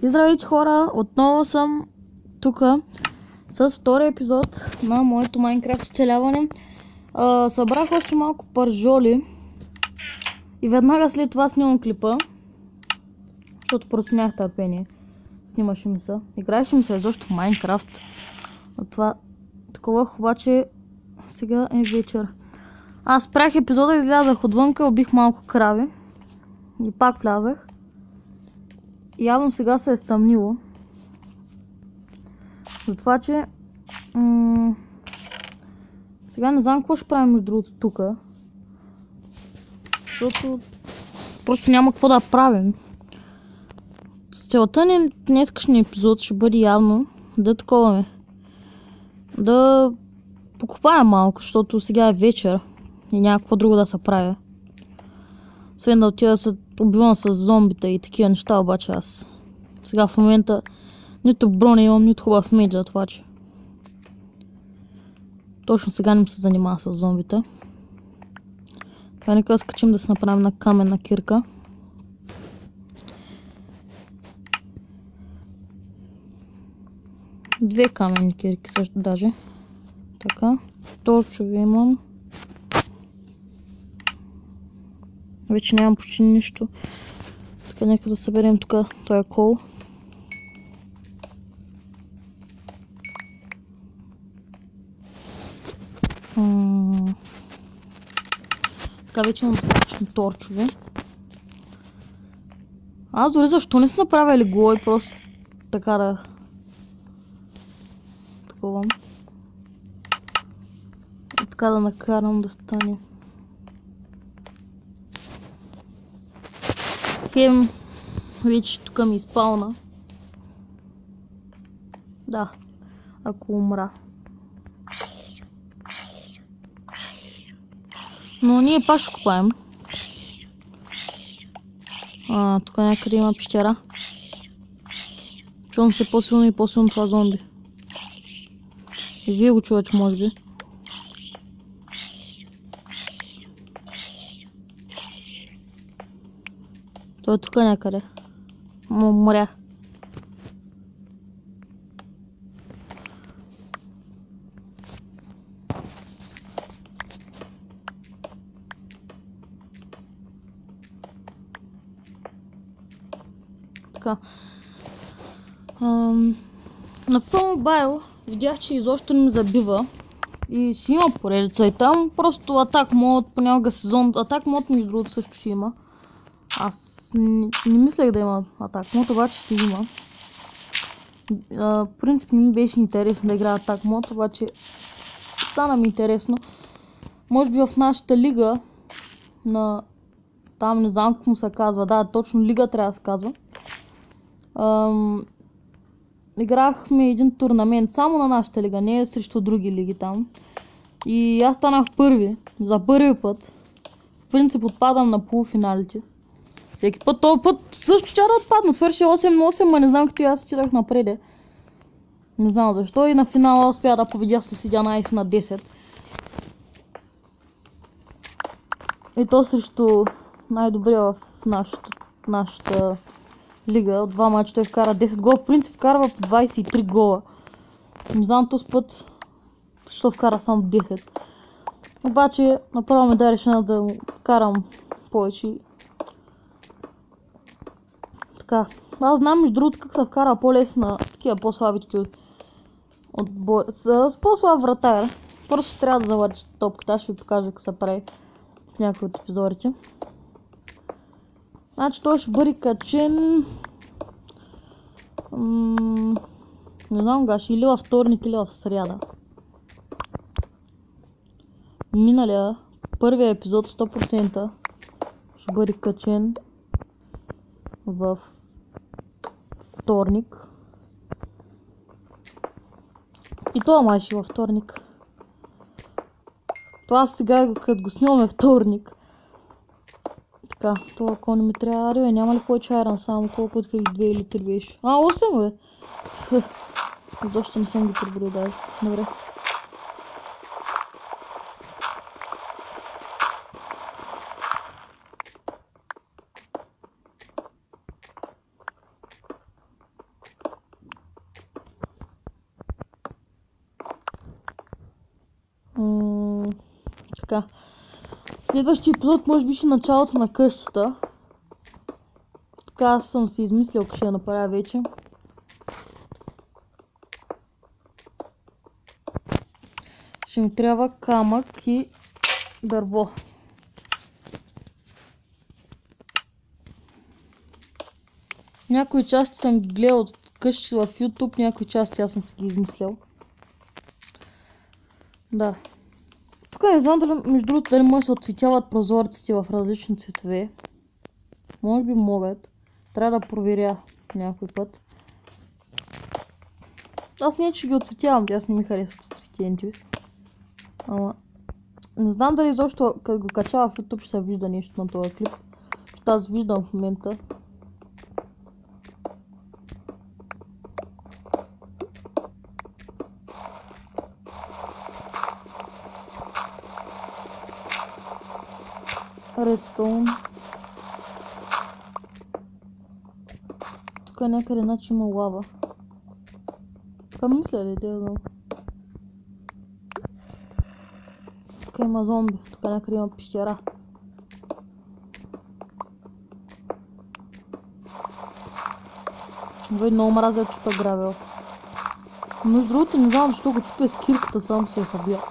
И здравейте хора, отново съм тук с втори епизод на моето Майнкрафт оцеляване. Събрах още малко пържоли и веднага след това снимам клипа, защото просто нямах търпение. Снимаше ми се, играеше ми се изобщо в Майнкрафт. Това такова, обаче сега е вечер. Аз спрях епизода, излязах отвънка, убих малко крави и пак влязах. Явно сега се е стъмнило. Затова, че сега не знам какво ще правим между другото тук. Защото просто няма какво да правим. Целта ни днескашния епизод ще бъде явно да таковаме. Да покупаем малко, защото сега е вечер и няма какво друго да се прави. Освен да отида да се убивам с зомбита и такива неща, обаче аз сега в момента нито броня имам, нито хубав меч, за това, че точно сега не се занимава с зомбита. Така, нека скачим да се направим на каменна кирка. Две каменни кирки също даже. Така, торчови имам. Вече нямам почти нищо. Така, нека да съберем тук този кол. Така, вече имам достатъчно торчове. Аз дори защо не си направя легло и просто така да таковам. И така да накарам да стане. Хем, вече тук ми изпълна. Да, ако умра. Но ние пак ще купаем. Тук някъде има пещера. Чувам се по-силно и по-силно това зомби. И вие го чувате, може би. Той е тук някъде. Моря. Така. На Phone Mobile видях, че изобщо не ми забива. И ще има поредица и там. Просто атак мод, понякога сезон. Атак мод между другото също ще има. Аз не мислех да има атак мод, обаче ще има. В принцип не ми беше интересно да играя атак мод, обаче стана ми интересно. Може би в нашата лига на... Там не знам какво му се казва. Да, точно лига трябва да се казва. Играхме един турнамент само на нашата лига, не срещу други лиги там. И аз станах първи. За първи път. В принцип отпадам на полуфиналите. Всеки път, този път също ще да отпадна. Свърши 8-8, а не знам като аз стирах напреде. Не знам защо и на финала успя да победя с 11 на 10. И то срещу най-добрия в нашата лига. От два мача той вкара 10 гола. В принцип вкарва по 23 гола. Не знам този път защо вкара само 10. Обаче направо ми да решена да вкарам повече. Така. Аз знам между другото как се вкара по-лесно на такива по-слабите отбори. С по-слаб вратар. Просто трябва да завърши топката. Аз ще ви покажа как се прави в някои от епизодите. Значи той ще бъде качен... не знам гаш, или във вторник, или в сряда. Миналия, първия епизод 100% ще бъде качен в вторник. И това май ще във вторник. Това сега, като го снимаме вторник. Така, това ако не ми трябва арио, няма ли повече айрон, само колко път как 2 или 3 беше? 8 бе! Защо не съм ги приборил даже. Добре. Така. Следващия епизод може би ще е началото на къщата. Така аз съм си измислил, ако ще я направя вече. Ще ми трябва камък и дърво. Някои части съм ги гледал от къщи в YouTube, някои части аз съм си ги измислял. Да. Тук не знам дали, между другото, дали може да се отцветяват прозорците в различни цветове. Може би могат. Трябва да проверя някой път. Аз не че ги отцветявам, аз не ми харесват отцветените. Ама не знам дали изобщо, като го качава в YouTube, ще се вижда нещо на този клип. Защото аз виждам в момента. Редстоун. Тук някъде иначе има лава. Тук мисля ли, да знам. Тук има зомби, тук някъде има пещера. Вей, много мразя чупа гравел. Между другото не знам защо го чупя с кирката, само се е хабя.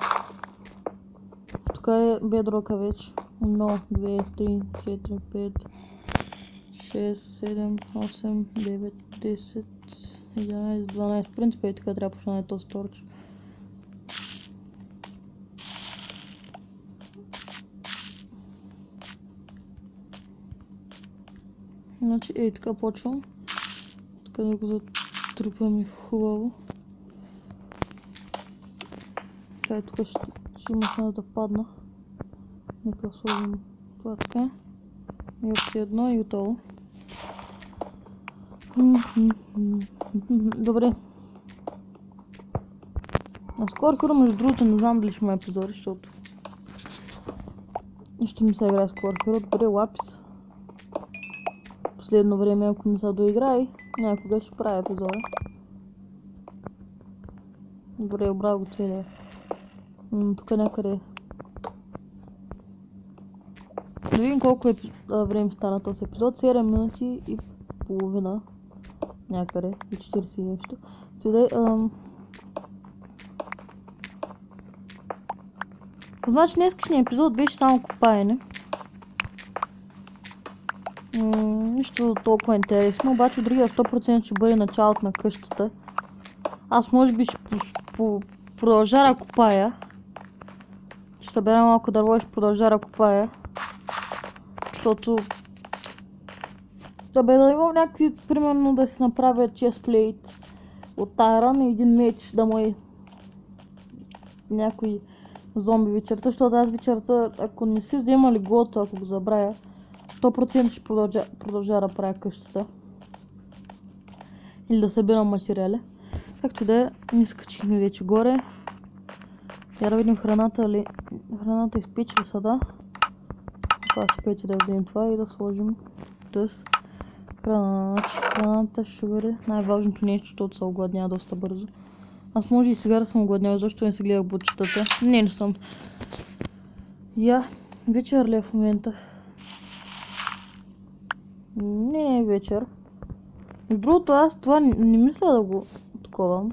Тук е бедрока вече. 1, 2, 3, 4, 5, 6, 7, 8, 9, 10, 11, 12. В принцип и така трябва да почна на този сторч. Значи ей така почвам. Така да го затрупаме хубаво. Сега тук ще машина да падна. Нека сложим това така. И още едно и готово. Добре. Наскоро хора, между другото, не знам дали ще ме епизоди, защото ще ми се играе скоро хора. Добре, лапис. Последно време, ако ми се доиграе, някога ще правя епизода. Добре, обрал го целия. Тук някъде. Да видим колко време стана този епизод. 7 минути и половина. Някъде. И 40 нещо. Значи днескашният епизод беше само копаене. Нищо толкова интересно, обаче другия 100% ще бъде началото на къщата. Аз може би ще продължа да копая. Ще събера малко дърво и ще продължа да копая. Защото да имам някакви, примерно да си направя честплейт от Iron и един меч да му е някой зомби вечерта, защото аз вечерта, ако не си взема леглото, ако го забравя, 100% ще продължа да правя къщата. Или да събирам материали. Както да е, ни скачихме вече горе. Я да видим храната ли. Храната изпече ли са, да? Това ще пече да вземем това и да сложим тъс. Храната ще бъде най-важното нещо, защото се огладня доста бързо. Аз може и сега да съм огладнял, защо не се гледах бутчетата. Не съм. Вечер ли е в момента? Не е вечер. С другото, аз това не мисля да го таковам.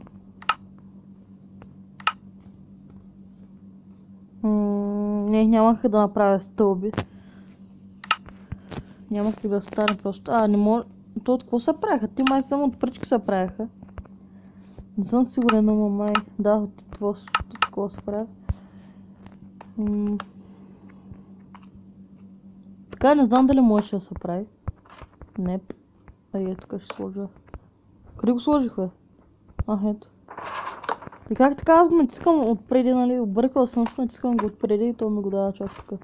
Нямах да направя стълби. Нямах да стане просто. Не мога. То от какво се правяха? Ти май само от пръчки се правяха. Не съм сигурен, но май. Да, от какво се правях. Така не знам дали можеше да се прави. Неп. Тук ще сложа. Къде го сложих, бе? Ето. И как така аз го натискам отпреди, нали? Объркал съм се, натискам го отпреди и то ми го дава чак тук.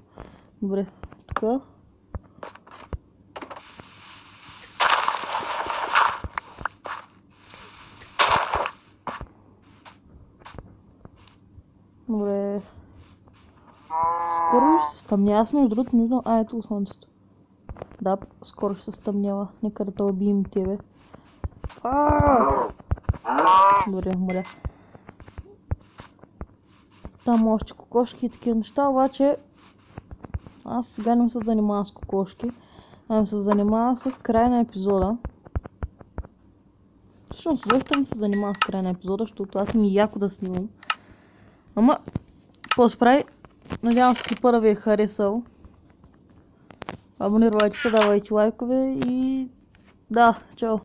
Добре. Тук. Добре. Скоро ще се стъмня. Аз между другото не знам. Ето го слънцето. Да, скоро ще се стъмнява. Нека да те убием тебе. Добре, моля. там още кокошки и такива неща, обаче аз сега не се занимавам с кокошки, а се занимавам с края на епизода. Всъщност, защо ми се занимавам с края на епизода, защото аз ми е яко да снимам. Ама, какво се прави? Надявам се клипъра ви е харесал. Абонирайте се, давайте лайкове и да, чао!